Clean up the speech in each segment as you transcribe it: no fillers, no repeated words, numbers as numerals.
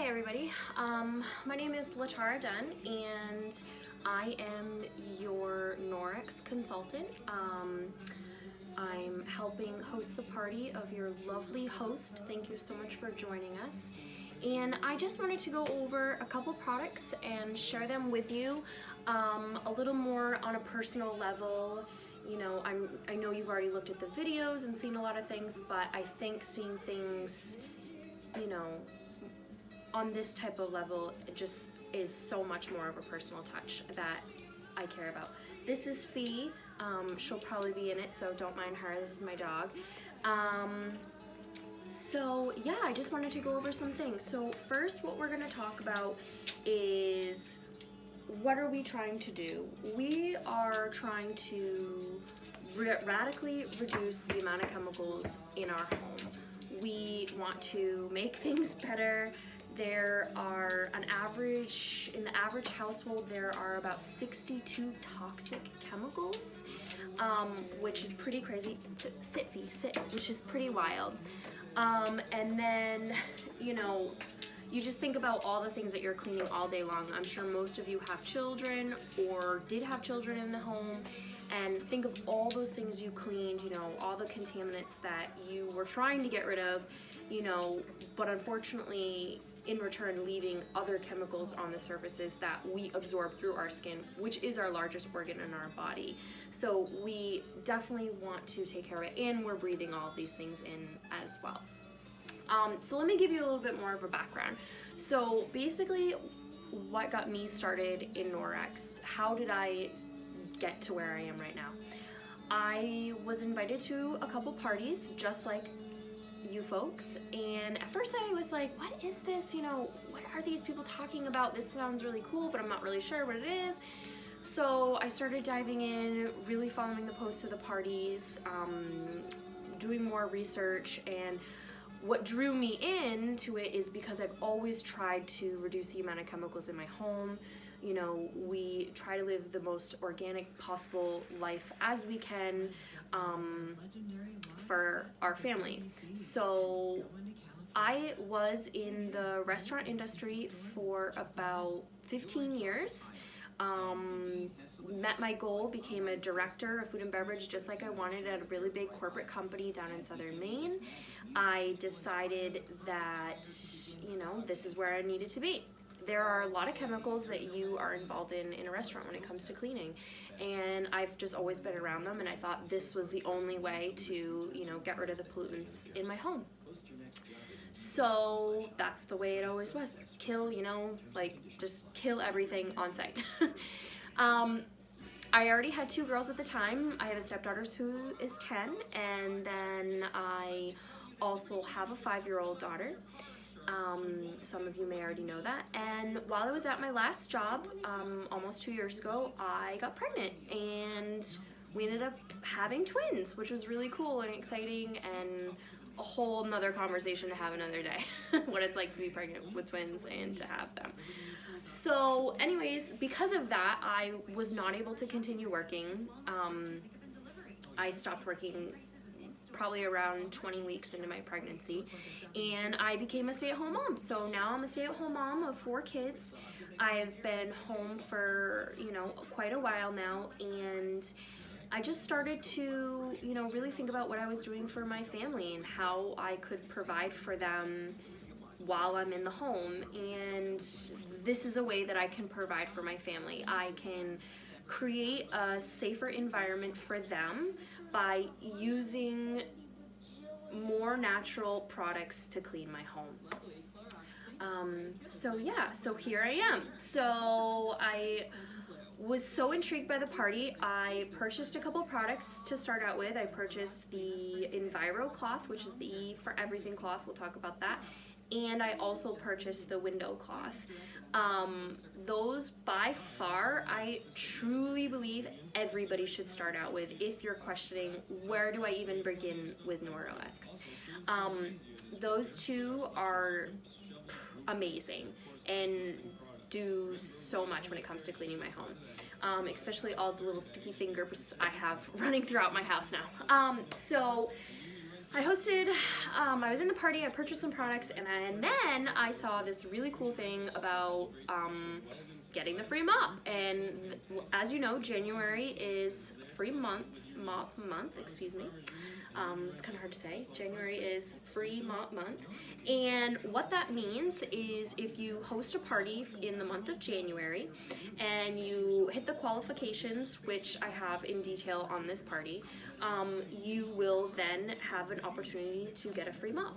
Hi everybody, my name is Latara Dunn and I am your Norrex consultant. I'm helping host the party of your lovely host. Thank you so much for joining us. And I just wanted to go over a couple products and share them with you a little more on a personal level. You know, I know you've already looked at the videos and seen a lot of things, but I think seeing things, you know, on this type of level, it just is so much more of a personal touch that I care about. This is Fee. She'll probably be in it, so don't mind her. This is my dog. So yeah, I just wanted to go over some things. So first, what we're gonna talk about is what are we trying to do? We are trying to radically reduce the amount of chemicals in our home. We want to make things better. There are in the average household, there are about 62 toxic chemicals, which is pretty crazy. Sit, Fee, sit, which is pretty wild. And then, you know, you just think about all the things that you're cleaning all day long. I'm sure most of you have children or did have children in the home, and think of all those things you cleaned, you know, all the contaminants that you were trying to get rid of, you know, but unfortunately in return leaving other chemicals on the surfaces that we absorb through our skin, which is our largest organ in our body. So we definitely want to take care of it, and we're breathing all of these things in as well. So let me give you a little bit more of a background. So basically, what got me started in Norrex, how did I get to where I am right now? I was invited to a couple parties, just like you folks, and at first I was like, what is this? You know, what are these people talking about? This sounds really cool, but I'm not really sure what it is. So I started diving in, really following the posts of the parties, doing more research, and what drew me into it is because I've always tried to reduce the amount of chemicals in my home. You know, we try to live the most organic possible life as we can for our family. So I was in the restaurant industry for about 15 years. Met my goal, became a director of food and beverage just like I wanted at a really big corporate company down in southern Maine. I decided that, you know, this is where I needed to be. There are a lot of chemicals that you are involved in a restaurant when it comes to cleaning, and I've just always been around them, and I thought this was the only way to, you know, get rid of the pollutants in my home. So that's the way it always was. Kill, you know, like just kill everything on site. I already had 2 girls at the time. I have a stepdaughter who is 10, and then I also have a 5-year-old daughter. Some of you may already know that. And while I was at my last job, almost 2 years ago, I got pregnant, and we ended up having twins, which was really cool and exciting, and a whole nother conversation to have another day, what it's like to be pregnant with twins and to have them. So anyways, because of that, I was not able to continue working. I stopped working probably around 20 weeks into my pregnancy, and I became a stay-at-home mom. So now I'm a stay-at-home mom of 4 kids. I've been home for, you know, quite a while now, and I just started to, you know, really think about what I was doing for my family and how I could provide for them while I'm in the home. And this is a way that I can provide for my family. I can create a safer environment for them by using more natural products to clean my home. So yeah, so here I am. So I was so intrigued by the party, I purchased a couple products to start out with. I purchased the Enviro cloth, which is the E for everything cloth, we'll talk about that. And I also purchased the window cloth. Those by far, I truly believe everybody should start out with if you're questioning where do I even begin with Norrex. Those 2 are amazing and do so much when it comes to cleaning my home, especially all the little sticky fingers I have running throughout my house now. So I hosted, I was in the party, I purchased some products, and then I saw this really cool thing about getting the free mop. And as you know, January is free mop month, excuse me. It's kind of hard to say. January is free mop month. And what that means is if you host a party in the month of January and you hit the qualifications, which I have in detail on this party, you will then have an opportunity to get a free mop.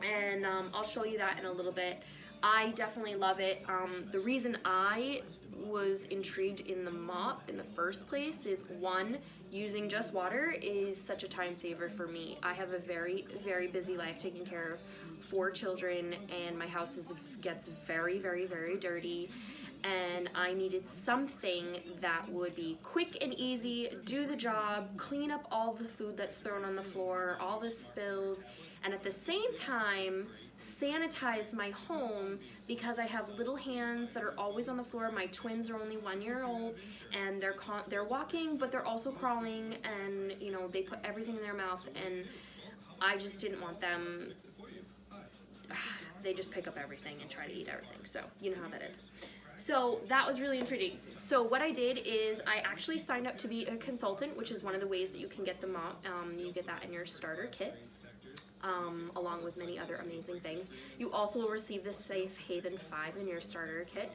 And I'll show you that in a little bit. I definitely love it. The reason I was intrigued in the mop in the first place is, one, using just water is such a time saver for me. I have a very, very busy life taking care of 4 children, and my house gets very, very, very dirty. And I needed something that would be quick and easy, do the job, clean up all the food that's thrown on the floor, all the spills, and at the same time sanitize my home, because I have little hands that are always on the floor. My twins are only 1 year old, and they're walking, but they're also crawling, and you know, they put everything in their mouth, and I just didn't want them. They just pick up everything and try to eat everything, so you know how that is. So that was really intriguing. So what I did is I actually signed up to be a consultant, which is one of the ways that you can get the mop. You get that in your starter kit, along with many other amazing things. You also will receive the Safe Haven 5 in your starter kit,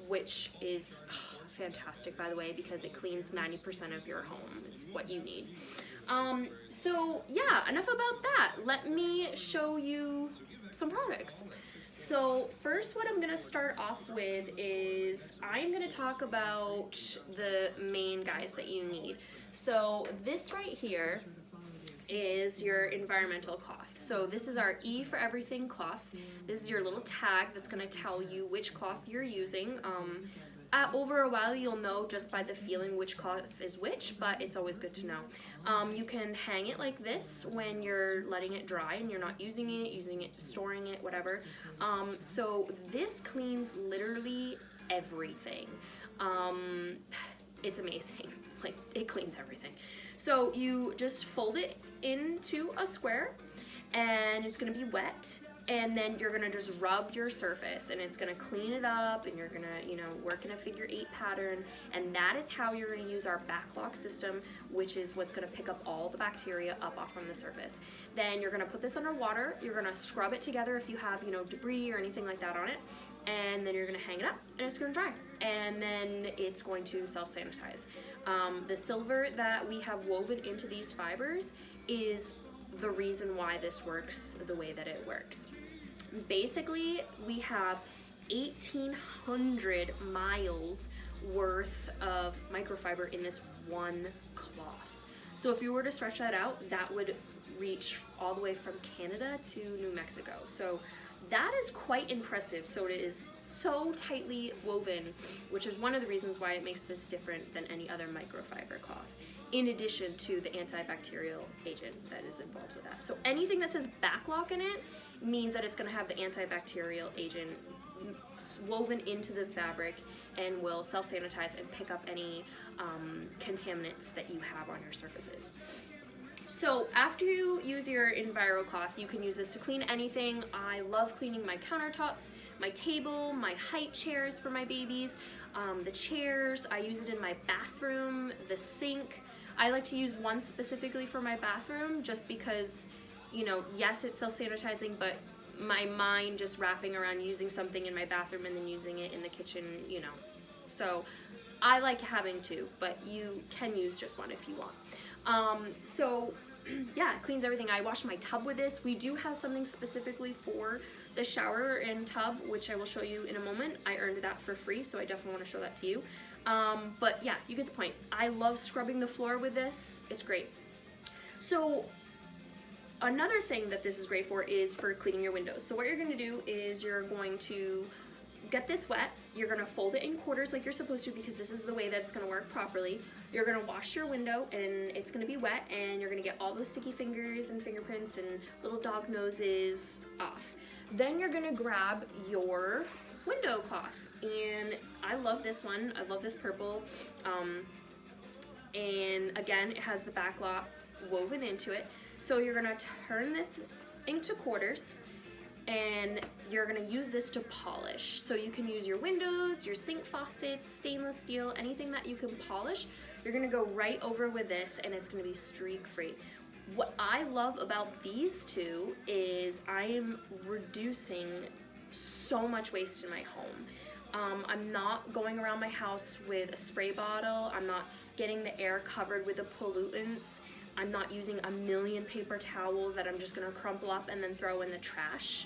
which is fantastic, by the way, because it cleans 90% of your home. It's what you need. So yeah, enough about that. Let me show you some products. So first, what I'm going to start off with is I'm going to talk about the main guys that you need. So this right here is your environmental cloth. So this is our E for Everything cloth. This is your little tag that's going to tell you which cloth you're using. Over a while you'll know just by the feeling which cloth is which, but it's always good to know. You can hang it like this when you're letting it dry and you're not using it, storing it, whatever. So this cleans literally everything. It's amazing. Like, it cleans everything. So you just fold it into a square, and it's gonna be wet, and then you're gonna just rub your surface, and it's gonna clean it up, and you're gonna, you know, work in a figure 8 pattern, and that is how you're gonna use our backlock system, which is what's gonna pick up all the bacteria up off from the surface. Then you're gonna put this under water, you're gonna scrub it together if you have, you know, debris or anything like that on it, and then you're gonna hang it up, and it's gonna dry, and then it's going to self-sanitize. The silver that we have woven into these fibers is the reason why this works the way that it works. Basically, we have 1,800 miles worth of microfiber in this one cloth. So if you were to stretch that out, that would reach all the way from Canada to New Mexico. So that is quite impressive. So it is so tightly woven, which is one of the reasons why it makes this different than any other microfiber cloth, in addition to the antibacterial agent that is involved with that. So anything that says backlock in it means that it's going to have the antibacterial agent woven into the fabric and will self-sanitize and pick up any contaminants that you have on your surfaces. So after you use your EnviroCloth, you can use this to clean anything. I love cleaning my countertops, my table, my height chairs for my babies, the chairs. I use it in my bathroom, the sink. I like to use one specifically for my bathroom just because, you know, yes, it's self-sanitizing, but my mind just wrapping around using something in my bathroom and then using it in the kitchen, you know. So I like having two, but you can use just one if you want. So yeah, it cleans everything. I wash my tub with this. We do have something specifically for the shower and tub, which I will show you in a moment. I earned that for free, so I definitely want to show that to you. But yeah, you get the point. I love scrubbing the floor with this. It's great. So another thing that this is great for is for cleaning your windows. So what you're going to do is you're going to get this wet. You're going to fold it in quarters like you're supposed to, because this is the way that it's going to work properly. You're going to wash your window and it's going to be wet, and you're going to get all those sticky fingers and fingerprints and little dog noses off. Then you're going to grab your window cloth, and I love this one. I love this purple. And again, it has the back lock woven into it. So you're gonna turn this into quarters, and you're gonna use this to polish. So you can use your windows, your sink faucets, stainless steel, anything that you can polish. You're gonna go right over with this, and it's gonna be streak free. What I love about these two is I am reducing so much waste in my home. I'm not going around my house with a spray bottle. I'm not getting the air covered with the pollutants. I'm not using a million paper towels that I'm just gonna crumple up and then throw in the trash.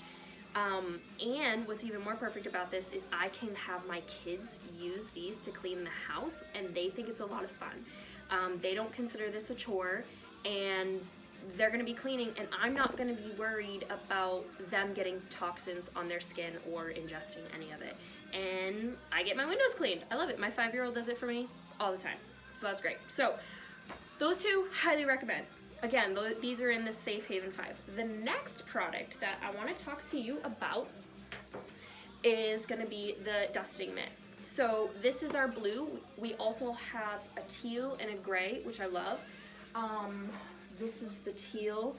And what's even more perfect about this is I can have my kids use these to clean the house, and they think it's a lot of fun. They don't consider this a chore, and they're gonna be cleaning, and I'm not gonna be worried about them getting toxins on their skin or ingesting any of it. And I get my windows cleaned. I love it. My 5-year-old does it for me all the time, so that's great. So those two, highly recommend. Again, these are in the Safe Haven 5. The next product that I want to talk to you about is going to be the dusting mitt. So this is our blue. We also have a teal and a gray, which I love. This is the teal.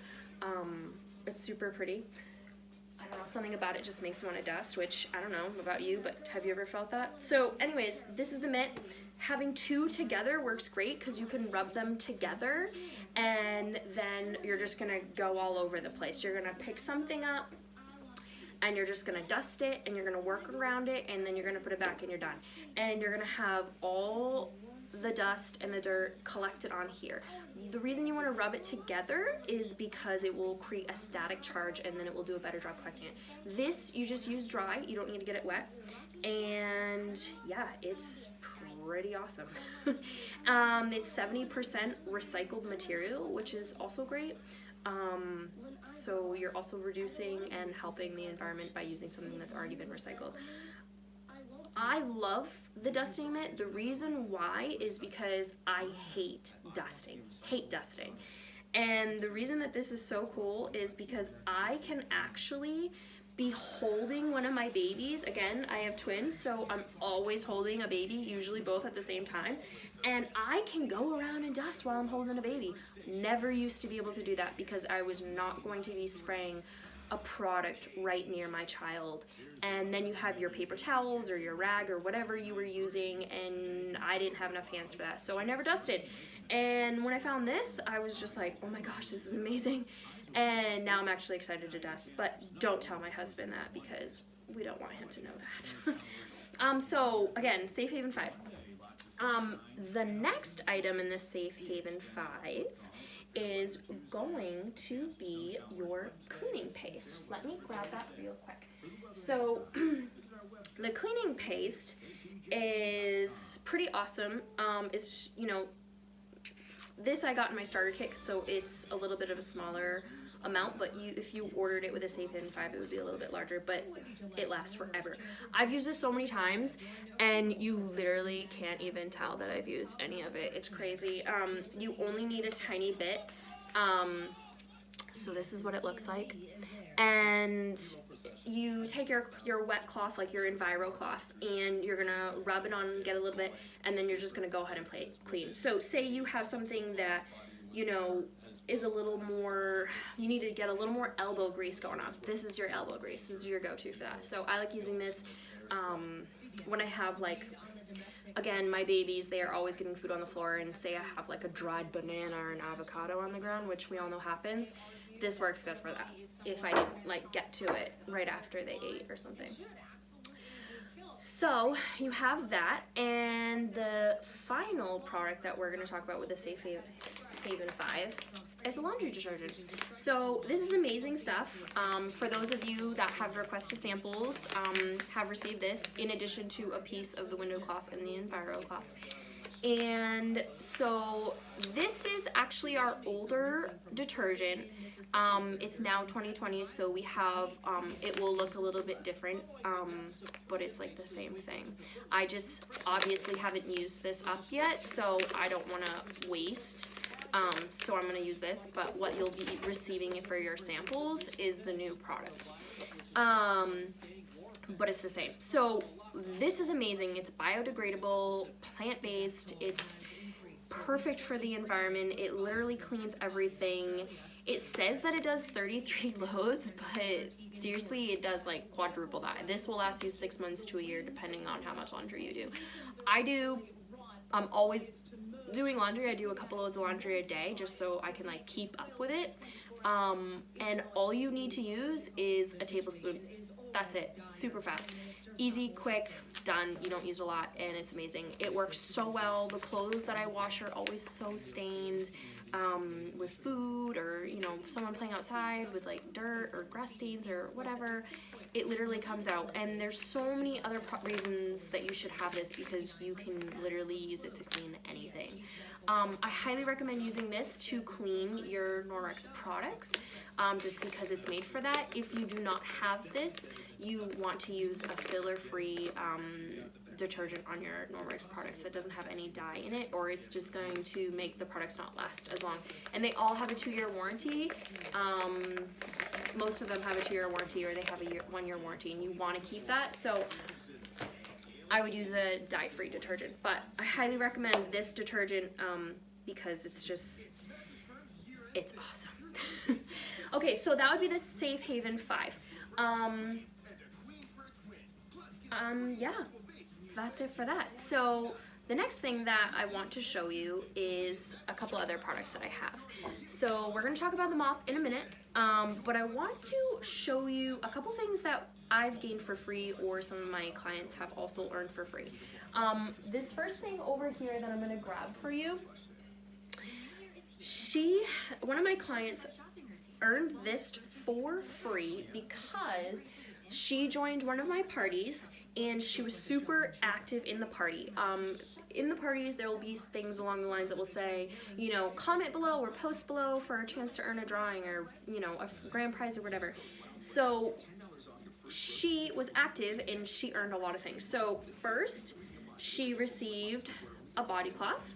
It's super pretty. I don't know, something about it just makes me want to dust, which I don't know about you, but have you ever felt that? So anyways, this is the mitt. Having two together works great because you can rub them together, and then you're just gonna go all over the place. You're gonna pick something up and you're just gonna dust it, and you're gonna work around it, and then you're gonna put it back and you're done. And you're gonna have all the dust and the dirt collected on here. The reason you want to rub it together is because it will create a static charge, and then it will do a better job collecting it. This you just use dry, you don't need to get it wet, and yeah, it's pretty awesome. It's 70% recycled material, which is also great. So you're also reducing and helping the environment by using something that's already been recycled. I love the dusting mitt. The reason why is because I hate dusting. And the reason that this is so cool is because I can actually be holding one of my babies. Again, I have twins, so I'm always holding a baby, usually both at the same time. And I can go around and dust while I'm holding a baby. Never used to be able to do that because I was not going to be spraying a product right near my child. And then you have your paper towels or your rag or whatever you were using, and I didn't have enough hands for that, so I never dusted. And when I found this, I was just like, oh my gosh, this is amazing. And now I'm actually excited to dust, but don't tell my husband that because we don't want him to know that. So again, Safe Haven 5. The next item in the Safe Haven 5 is going to be your cleaning paste. Let me grab that real quick. So the cleaning paste is pretty awesome. It's, you know, this I got in my starter kit, so it's a little bit of a smaller amount, but if you ordered it with a Safe Haven 5, it would be a little bit larger, but it lasts forever. I've used this so many times, and you literally can't even tell that I've used any of it. It's crazy. You only need a tiny bit. So this is what it looks like. And you take your wet cloth, like your Enviro cloth, and you're gonna rub it on, get a little bit, and then you're just gonna go ahead and clean. So say you have something that, you know, is a little more, you need to get a little more elbow grease going on. This is your elbow grease. This is your go-to for that. So I like using this when I have, like, again, my babies, they are always getting food on the floor, and say I have like a dried banana or an avocado on the ground, which we all know happens. This works good for that if I didn't like get to it right after they ate or something. So you have that, and the final product that we're going to talk about with the Safe Haven 5 is a laundry detergent. So this is amazing stuff. For those of you that have requested samples, have received this in addition to a piece of the window cloth and the Enviro cloth. And so this is actually our older detergent. It's now 2020, so we have, it will look a little bit different, but it's like the same thing. I just obviously haven't used this up yet, so I don't want to waste. So I'm going to use this, but what you'll be receiving for your samples is the new product. But it's the same. So this is amazing. It's biodegradable, plant-based. It's perfect for the environment. It literally cleans everything. It says that it does 33 loads, but seriously, it does like quadruple that. This will last you 6 months to a year, depending on how much laundry you do. I'm always doing laundry. I do a couple loads of laundry a day just so I can like keep up with it. And all you need to use is a tablespoon. That's it. Super fast. Easy, quick, done. You don't use a lot, and it's amazing. It works so well. The clothes that I wash are always so stained with food, or you know, someone playing outside with like dirt or grass stains or whatever. It literally comes out, and there's so many other reasons that you should have this, because you can literally use it to clean anything. I highly recommend using this to clean your Norwex products, just because it's made for that. If you do not have this, you want to use a filler-free detergent on your Norwex products that doesn't have any dye in it, or it's just going to make the products not last as long. And they all have a 2-year warranty. Most of them have a 2-year warranty, or they have a 1-year warranty, and you want to keep that. So I would use a dye-free detergent, but I highly recommend this detergent because it's awesome. Okay, so that would be the Safe Haven 5. Yeah, that's it for that. So the next thing that I want to show you is a couple other products that I have. So we're going to talk about the mop in a minute, but I want to show you a couple things that I've gained for free, or some of my clients have also earned for free. This first thing over here that I'm going to grab for you, one of my clients earned this for free because she joined one of my parties and she was super active in the party. In the parties, there will be things along the lines that will say, you know, comment below or post below for a chance to earn a drawing, or, you know, a grand prize or whatever. So she was active and she earned a lot of things. So first, she received a body cloth.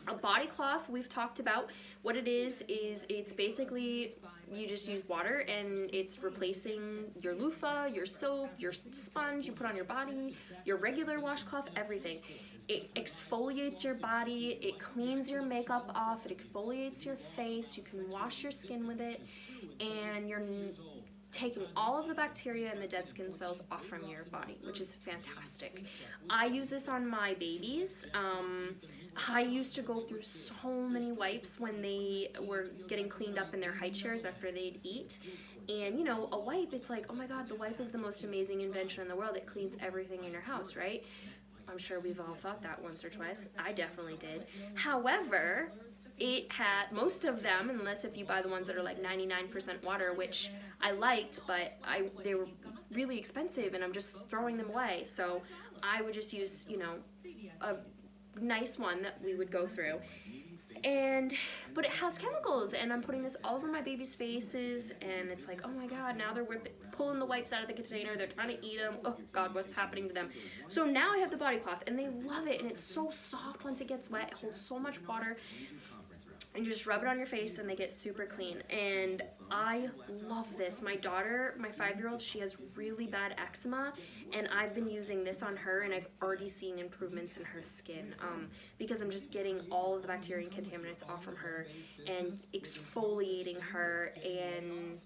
A body cloth, we've talked about what it is it's basically, you just use water and it's replacing your loofah, your soap, your sponge you put on your body, your regular washcloth, everything. It exfoliates your body, it cleans your makeup off, it exfoliates your face, you can wash your skin with it, and you're taking all of the bacteria and the dead skin cells off from your body, which is fantastic. I use this on my babies. I used to go through so many wipes when they were getting cleaned up in their high chairs after they'd eat. And you know, a wipe, it's like, oh my god, the wipe is the most amazing invention in the world. It cleans everything in your house, right? I'm sure we've all thought that once or twice. I definitely did. However, it had, most of them, unless if you buy the ones that are like 99% water, which I liked, but they were really expensive and I'm just throwing them away. So I would just use, you know, a nice one that we would go through. But it has chemicals, and I'm putting this all over my baby's faces, and it's like, oh my god, now they're pulling the wipes out of the container, they're trying to eat them, oh god, what's happening to them? So now I have the body cloth, and they love it, and it's so soft once it gets wet, it holds so much water, and you just rub it on your face and they get super clean. And I love this. My daughter, my 5-year-old, she has really bad eczema, and I've been using this on her, and I've already seen improvements in her skin because I'm just getting all of the bacteria and contaminants off from her and exfoliating her, and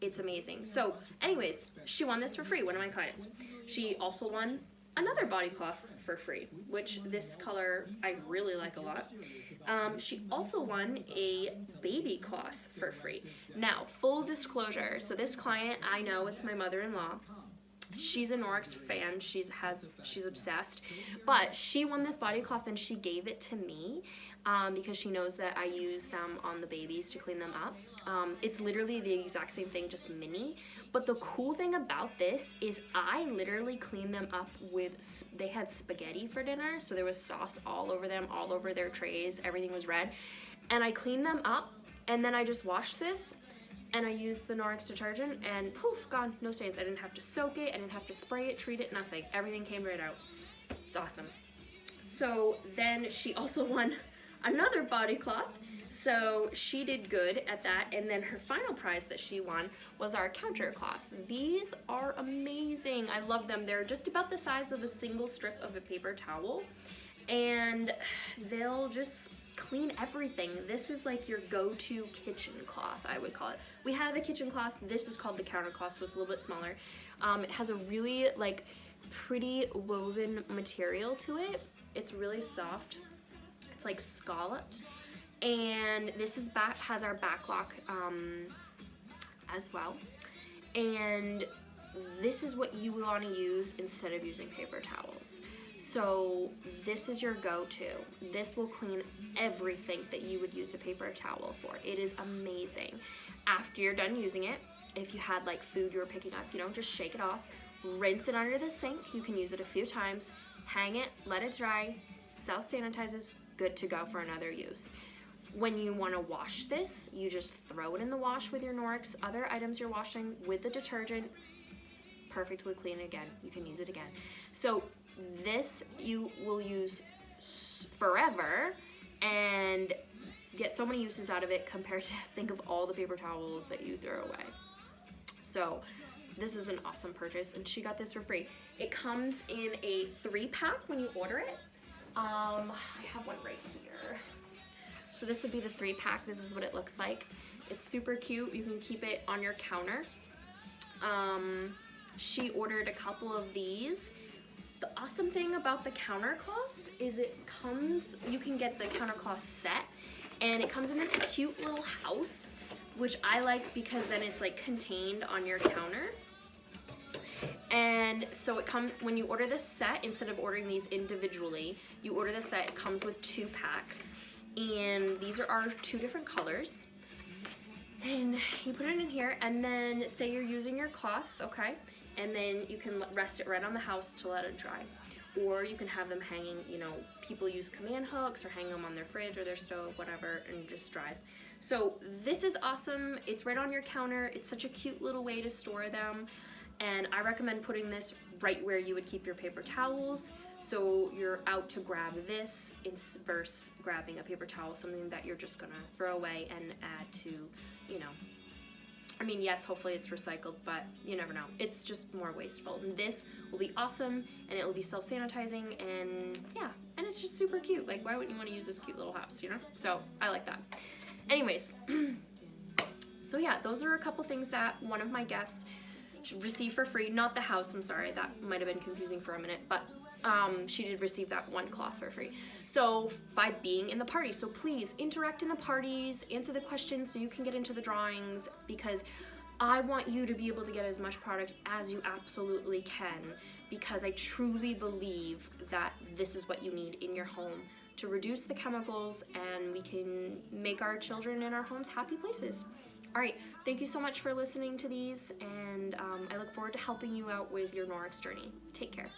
it's amazing. So anyways, she won this for free, one of my clients. She also won another body cloth for free, which this color I really like a lot. She also won a baby cloth for free. Now, full disclosure, so this client, I know it's my mother-in-law. She's a Norwex fan, she's obsessed, but she won this body cloth and she gave it to me because she knows that I use them on the babies to clean them up. It's literally the exact same thing, just mini. But the cool thing about this is I literally cleaned them up with, they had spaghetti for dinner, so there was sauce all over them, all over their trays, everything was red. And I cleaned them up, and then I just washed this, and I used the Norwex detergent, and poof, gone, no stains. I didn't have to soak it, I didn't have to spray it, treat it, nothing. Everything came right out. It's awesome. So then she also won another body cloth. So she did good at that, and then her final prize that she won was our counter cloth. These are amazing. I love them. They're just about the size of a single strip of a paper towel, and they'll just clean everything. This is like your go-to kitchen cloth, I would call it. We have the kitchen cloth. This is called the counter cloth, so it's a little bit smaller. It has a really like pretty woven material to it. It's really soft. It's like scalloped. And this is has our back lock as well. And this is what you want to use instead of using paper towels. So this is your go-to. This will clean everything that you would use a paper towel for. It is amazing. After you're done using it, if you had like food you were picking up, you know, just shake it off, rinse it under the sink. You can use it a few times, hang it, let it dry, self-sanitizes, good to go for another use. When you want to wash this, you just throw it in the wash with your Norwex. Other items you're washing with the detergent, perfectly clean again. You can use it again. So this you will use forever and get so many uses out of it compared to think of all the paper towels that you throw away. So this is an awesome purchase, and she got this for free. It comes in a 3-pack when you order it. I have one right here. So this would be the 3-pack. This is what it looks like. It's super cute. You can keep it on your counter. She ordered a couple of these. The awesome thing about the counter cloths is you can get the counter cloth set, and it comes in this cute little house, which I like because then it's like contained on your counter. And so when you order this set, instead of ordering these individually, you order the set. It comes with 2 packs, and these are our 2 different colors. And you put it in here, and then say you're using your cloth, okay? And then you can rest it right on the house to let it dry. Or you can have them hanging, you know, people use command hooks or hang them on their fridge or their stove, whatever, and it just dries. So this is awesome. It's right on your counter. It's such a cute little way to store them. And I recommend putting this right where you would keep your paper towels. So you're out to grab this versus grabbing a paper towel, something that you're just gonna throw away and add to, you know, I mean, yes, hopefully it's recycled, but you never know. It's just more wasteful. And this will be awesome, and it will be self-sanitizing, and yeah, and it's just super cute. Like, why wouldn't you want to use this cute little house, you know? So I like that. Anyways, so yeah, those are a couple things that one of my guests received for free. Not the house, I'm sorry, that might have been confusing for a minute, but she did receive that one cloth for free. So by being in the party, so please interact in the parties, answer the questions so you can get into the drawings, because I want you to be able to get as much product as you absolutely can, because I truly believe that this is what you need in your home to reduce the chemicals, and we can make our children and our homes happy places. All right, thank you so much for listening to these, and I look forward to helping you out with your Norwex journey. Take care.